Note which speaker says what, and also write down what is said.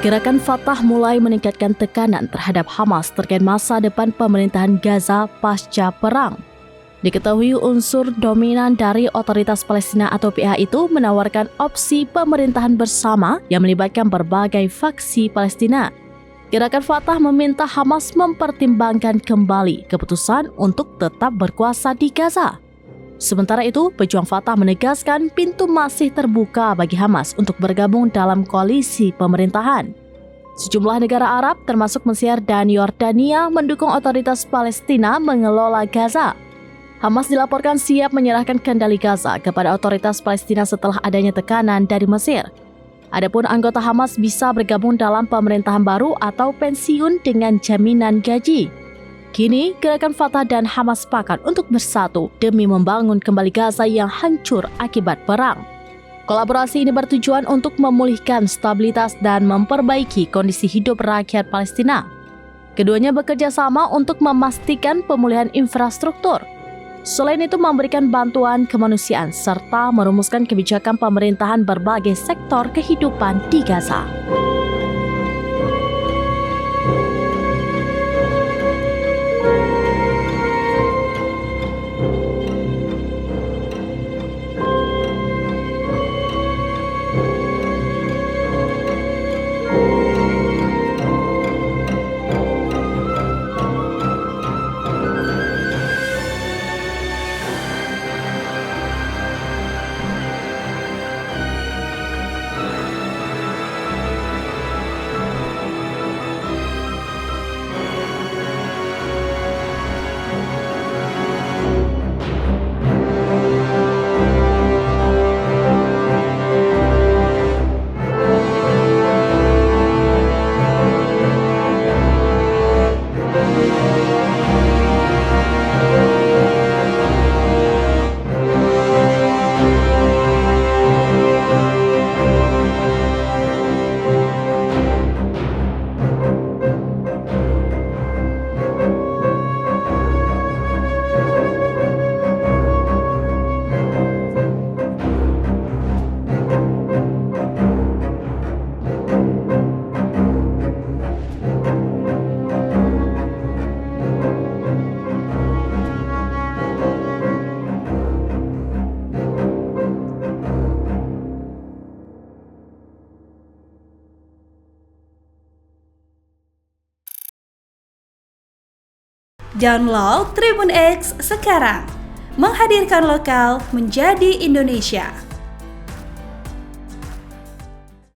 Speaker 1: Gerakan Fatah mulai meningkatkan tekanan terhadap Hamas terkait masa depan pemerintahan Gaza pasca perang. Diketahui unsur dominan dari Otoritas Palestina atau PA itu menawarkan opsi pemerintahan bersama yang melibatkan berbagai faksi Palestina. Gerakan Fatah meminta Hamas mempertimbangkan kembali keputusan untuk tetap berkuasa di Gaza. Sementara itu, pejuang Fatah menegaskan pintu masih terbuka bagi Hamas untuk bergabung dalam koalisi pemerintahan. Sejumlah negara Arab, termasuk Mesir dan Yordania, mendukung Otoritas Palestina mengelola Gaza. Hamas dilaporkan siap menyerahkan kendali Gaza kepada Otoritas Palestina setelah adanya tekanan dari Mesir. Adapun anggota Hamas bisa bergabung dalam pemerintahan baru atau pensiun dengan jaminan gaji. Kini, gerakan Fatah dan Hamas sepakat untuk bersatu demi membangun kembali Gaza yang hancur akibat perang. Kolaborasi ini bertujuan untuk memulihkan stabilitas dan memperbaiki kondisi hidup rakyat Palestina. Keduanya bekerja sama untuk memastikan pemulihan infrastruktur. Selain itu, memberikan bantuan kemanusiaan serta merumuskan kebijakan pemerintahan berbagai sektor kehidupan di Gaza.
Speaker 2: Download Tribun X sekarang, menghadirkan lokal menjadi Indonesia.